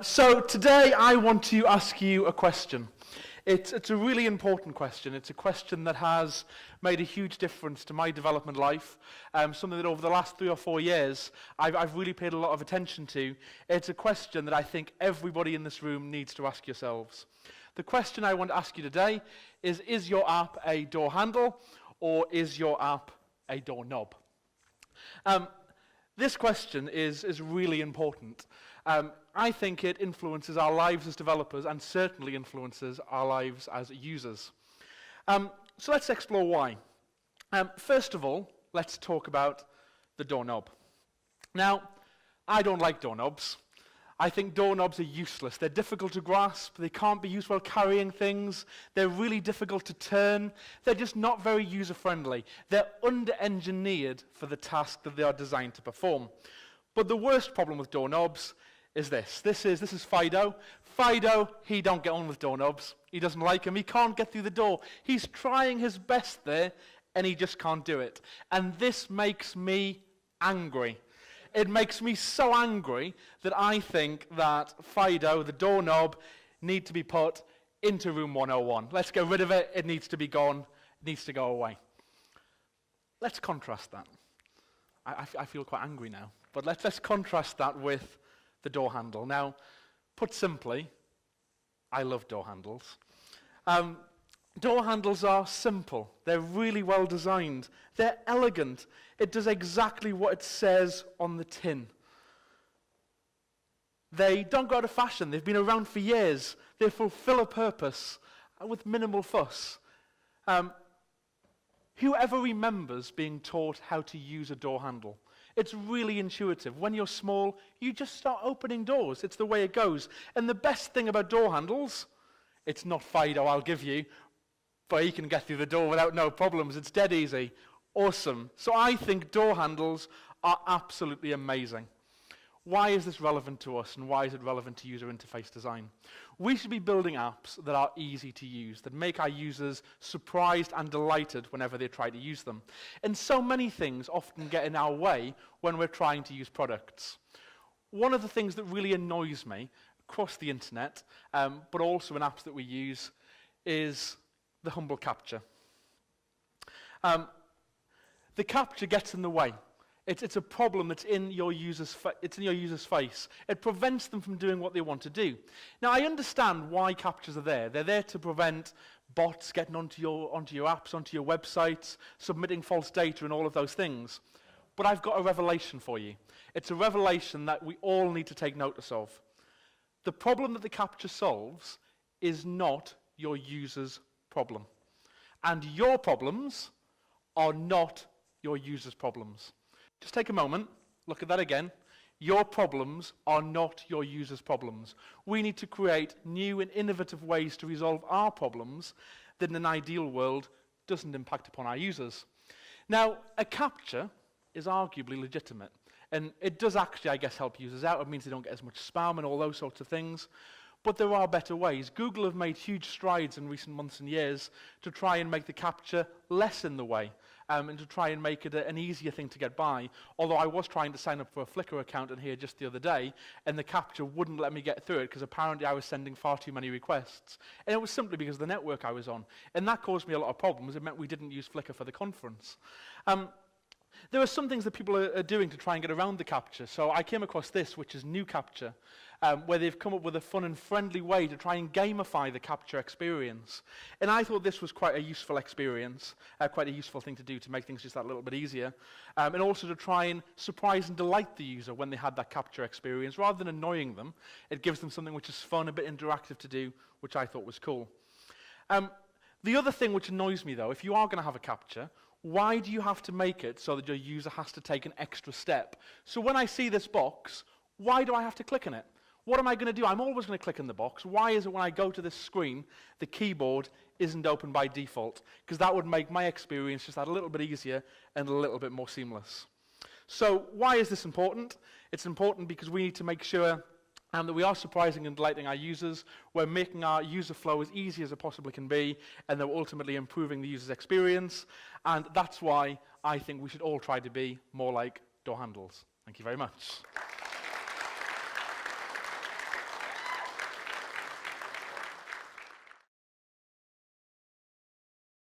So today I want to ask you a question. It's a really important question. It's a question that has made a huge difference to my development life, something that over the last 3 or 4 years I've really paid a lot of attention to. It's a question that I think everybody in this room needs to ask yourselves. The question I want to ask you today is your app a door handle or is your app a doorknob? This question is really important. I think it influences our lives as developers and certainly influences our lives as users. So let's explore why. First of all, let's talk about the doorknob. Now, I don't like doorknobs. I think doorknobs are useless. They're difficult to grasp. They can't be used while carrying things. They're really difficult to turn. They're just not very user-friendly. They're under-engineered for the task that they are designed to perform. But the worst problem with doorknobs is this. This is Fido. Fido, he don't get on with doorknobs. He doesn't like them. He can't get through the door. He's trying his best there, and he just can't do it. And this makes me angry. It makes me so angry that I think that Fido, the doorknob, need to be put into room 101. Let's get rid of it. It needs to be gone. It needs to go away. Let's contrast that. I feel quite angry now. But let's contrast that with the door handle. Now, put simply, I love door handles. Door handles are simple. They're really well designed. They're elegant. It does exactly what it says on the tin. They don't go out of fashion. They've been around for years. They fulfill a purpose with minimal fuss. Whoever remembers being taught how to use a door handle? It's really intuitive. When you're small, you just start opening doors. It's the way it goes. And the best thing about door handles, it's not Fido, I'll give you, but he can get through the door without no problems. It's dead easy. Awesome. So I think door handles are absolutely amazing. Why is this relevant to us, and why is it relevant to user interface design? We should be building apps that are easy to use, that make our users surprised and delighted whenever they try to use them. And so many things often get in our way when we're trying to use products. One of the things that really annoys me across the internet, but also in apps that we use, is the humble capture. The capture gets in the way. It's a problem that's in your user's face. It prevents them from doing what they want to do. Now, I understand why captures are there. They're there to prevent bots getting onto your apps, onto your websites, submitting false data and all of those things. But I've got a revelation for you. It's a revelation that we all need to take notice of. The problem that the capture solves is not your user's problem. And your problems are not your user's problems. Just take a moment, look at that again. Your problems are not your user's problems. We need to create new and innovative ways to resolve our problems that in an ideal world doesn't impact upon our users. Now, a capture is arguably legitimate. And it does actually, I guess, help users out. It means they don't get as much spam and all those sorts of things. But there are better ways. Google have made huge strides in recent months and years to try and make the capture less in the way. And to try and make it an easier thing to get by. Although I was trying to sign up for a Flickr account in here just the other day, and the capture wouldn't let me get through it because apparently I was sending far too many requests. And it was simply because of the network I was on. And that caused me a lot of problems. It meant we didn't use Flickr for the conference. There are some things that people are doing to try and get around the capture. So I came across this, which is New Capture, where they've come up with a fun and friendly way to try and gamify the capture experience. And I thought this was quite a useful experience, quite a useful thing to do to make things just that little bit easier, and also to try and surprise and delight the user when they had that capture experience. Rather than annoying them, it gives them something which is fun, a bit interactive to do, which I thought was cool. The other thing which annoys me, though, if you are going to have a capture, why do you have to make it so that your user has to take an extra step? So when I see this box, why do I have to click on it? What am I going to do? I'm always going to click in the box. Why is it when I go to this screen, the keyboard isn't open by default? Because that would make my experience just that a little bit easier and a little bit more seamless. So why is this important? It's important because we need to make sure that we are surprising and delighting our users. We're making our user flow as easy as it possibly can be, and then we're ultimately improving the user's experience. And that's why I think we should all try to be more like door handles. Thank you very much.